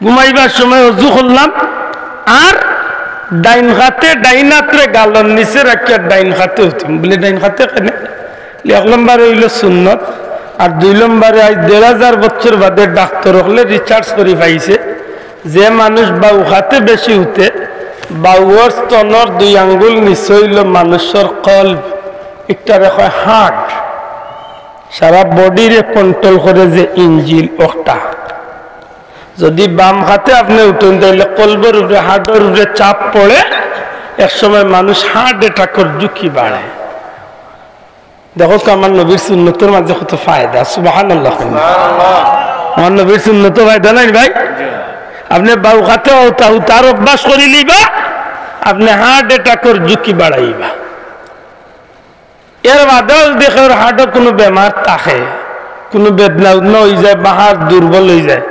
ঘুমাইবার সময় অজু করলাম আর ডাইন হাতে ডাইনাত্রে গালন নিচে রাখিয়া ডাইন হাতে উঠিম বলে ডাইন হাতে কেনে 1 নম্বরে হইল সুন্নত আর 2 নম্বরে আজ 1500 বছর বাদে ডাক্তার হলে রিসার্চ করে পাইছে যে মানুষ বাউ হাতে বেশি উঠে বাউর স্তনের 2 আঙ্গুল নিচে হইল মানুষের কলব একটারে কয় হার্ট সারা বডিরে কন্ট্রোল করে যে ইঞ্জিন ওটা যদি বাম হাতে আপনি উঠেন তাহলে কলবের উপরে হার্টের উপরে চাপ পড়ে একসময় মানুষ হার্ট অ্যাটাকের ঝুঁকি বাড়ে দেখো তো আমার নবীর সুন্নতের মাঝে কত ফায়দা সুবহানাল্লাহ আমার নবীর সুন্নত ফায়দা নাই ভাই আপনি বাউ হাতে উতার অভ্যাস করে নিবা আপনি হার্ট অ্যাটাকের ঝুঁকি বাড়াইবা এর বাদেও দেখে হার্টে কোনো বেমার থাকে কোনো বেদনা উদনা হয়ে যায় বা হাত দুর্বল হয়ে যায়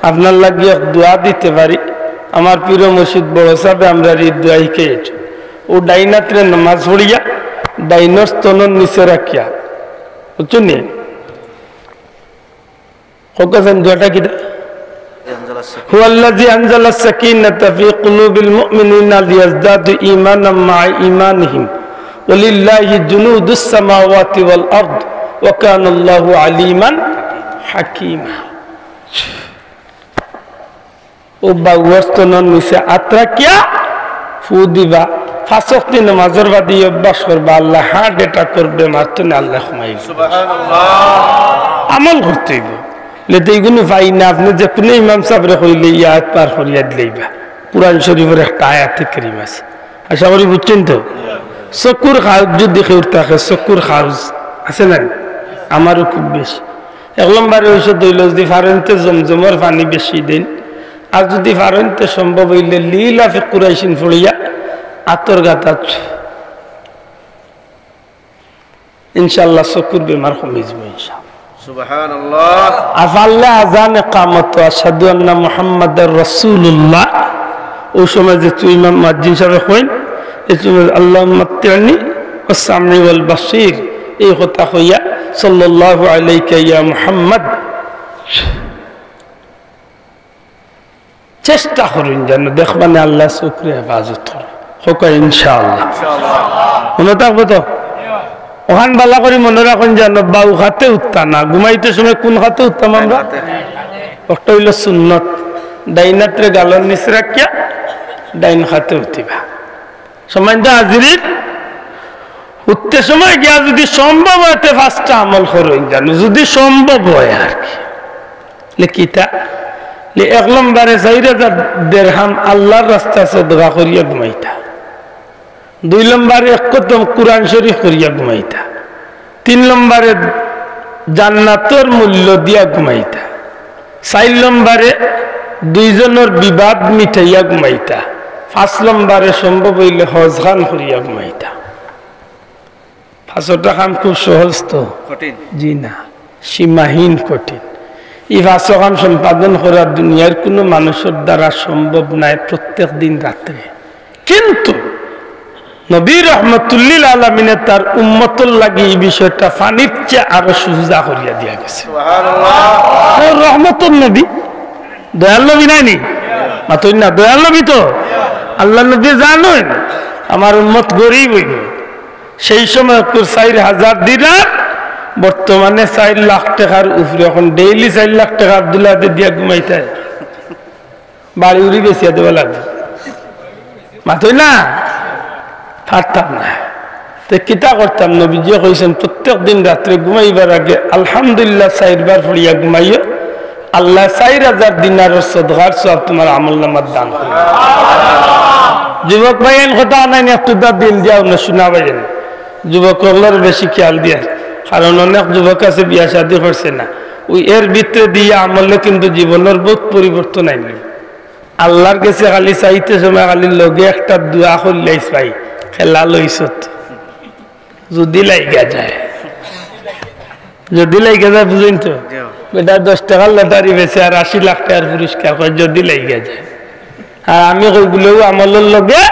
আপনার লাগিয়ে দোয়া দিতে পারি আমার প্রিয় মসজিদ বড় সাহেব আমরা এই দোয়া শিখেছি ও ডাইনাত্রে নামাজ পড়িয়া ডাইনর স্তনের নিচে রাখিয়া বুঝছো নি হোকাছেন দোয়াটা কিটা হুয়াল্লাযী আনজালাস সাকিনাতা ফি কুলুবিল মুমিনিনা লিয়াজদাদু ঈমানাম মা'a ঈমানিহিম ওয়ালিল্লাহি জুনুদুস সামাওয়াতি ওয়াল আরদ ওয়া কানাল্লাহু আলীমান হাকীমা ও বাউস্তনের নিচে আত্রাকিয়া ফু দিবা 5 ওয়াক্ত নামাজের বাদে অভ্যাস করবা আল্লাহ হার্ট অ্যাটাক করবে মারতেন আল্লাহ ক্ষমাইবে সুবহানাল্লাহ আমল করতে হইব লেতে এগুলো ভাই না আপনি যে কোনো ইমাম সাহেবরে কইলে আয়াত পার করিয়া দিলেইবা কুরআন শরীফের একটা আয়াতে কারীম আছে আশা করি বুঝছেন তো চকুর খাউজ যদি কেউ থাকে চকুর খাউজ আছে না আমারও খুব বেশি 1 নম্বরে ঔষধ হইল যদি ফারেন্তে জমজমের পানি বেশি দিন আর যদি ফারেন্তে সম্ভব হইলে লীলাফি কুরাইশিন ফুড়িয়া আতর গাতা ইনশাআল্লাহ চকুর বেমার কমে যাবে ইনশাআল্লাহ সুবহানাল্লাহ আফাল্লা আযান ইকামত আশহাদু আন্না মুহাম্মাদার রাসূলুল্লাহ ও সময় যে তুই ইমাম মুয়াজ্জিন সাহেব কইন এই সময় আল্লাহুম্মা তি'নি ওয়াস সামি ওয়াল বাসীর এই কথা হইয়া সাল্লাল্লাহু আলাইকা ইয়া মুহাম্মদ চেষ্টা করুন যেন দেখবানে আল্লাহ চোখরে হেফাজত করে হোক ইনশাআল্লাহ মনে থাকবো তো ওখান বালা করে মনে রাখুন যেন বাউ হাতে উঠতাম না ঘুমাইতে সময় কোন হাতে উঠতাম আমরা একটা হইল সুন্নত ডাইনাত্রে গালর নিচে রাখিয়া ডাইন হাতে উঠিবা সময় তো হাজির উঠতে সময় গিয়া যদি সম্ভব হয় 5টা আমল করুন জানো যদি সম্ভব হয় আর কি লেখিতা 1 নম্বরে 4000 দিরহাম আল্লাহর রাস্তায় সদকা করিয়া ঘুমাইতা 2 নম্বরে একদম কুরআন শরীফ করিয়া ঘুমাইতা 3 নম্বরে জান্নাতের মূল্য দিয়া ঘুমাইতা 4 নম্বরে 2 জনের বিবাদ মিটাইয়া ঘুমাইতা 5 নম্বরে সম্ভব হইলে হজ খান করিয়া ঘুমাইতা 5টা কাম খুব সহজ তো কঠিন জি না সীমাহীন কঠিন এই 5 কাম সম্পাদন করা দুনিয়ার কোনো মানুষের দ্বারা সম্ভব নয় প্রত্যেক দিন রাতে কিন্তু নবী রহমতুল্লিল আলামিনে তার উম্মতের লাগি এই বিষয়টা পানির চেয়ে আরো সুজা করিয়া দিয়া গেছে সুবহানাল্লাহ রহমতুল নবী দয়াল নবী নাইনি মাতই না দয়াল নবী তো আল্লাহ নবী জানেন আমার উম্মত গরিব হইব সেই সময় 4000 দিনার বর্তমানে 4 লাখ টাকার উপরে এখন ডেইলি 4 লাখ টাকা আব্দুল্লাহ দিয়া ঘুমাইতে বাড়ি উড়ি বেশি দেওয়া লাগবে মাতই না পারতাম না তো কিতা করতাম নবীজি কইছেন প্রত্যেক দিন রাত্রে ঘুমাইবার আগে আলহামদুলিল্লাহ 4 বার পড়িয়া ঘুমাইও আল্লাহ 4000 দিনারের সদকার সওয়াব তোমার আমলনামাত দান করবে যুবক ভাইয়ের কথা নাই একটু দিল দিয়াও না শোনাবেন যুবকগুলোর বেশি খেয়াল দিয়া কারণ অনেক যুবক আছে বিয়া শাদী করছে না ওই এর ভিতরে দিয়ে আমলে কিন্তু জীবনের বহুত পরিবর্তন আইনি আল্লাহর কাছে খালি চাইতে সময় খালি লগে একটা দোয়া করলেইস ভাই খেলা লইছত যদি লাইগা যায় বুঝেন তো বেটা 10 টাকার লটারি বেছে আর 80 লাখ টাকার পুরস্কার হয় যদি লাইগা যায় আর আমি কইগুলোও আমলের লগে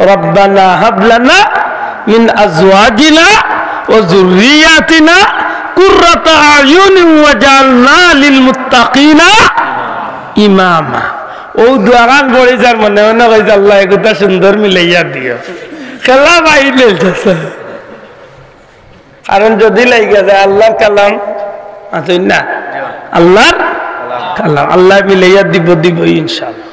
রব্বানা হাবলানা মিন আজওয়াজিনা ওয়া যুররিয়াতিনা কুররাতা আয়ুনিন ওয়াজআলনা লিল মুত্তাকিনা ইমামা ও দোয়াগান পড়ে যার মনে মনে কইছে আল্লাহ এগুতা সুন্দর মিলাইয়া দিও খেলা বাইরে কারণ যদি লাগিয়া যায় আল্লাহর কালাম আছে না আল্লাহর কালাম আল্লাহ মিলাইয়া দিব ইনশাআল্লাহ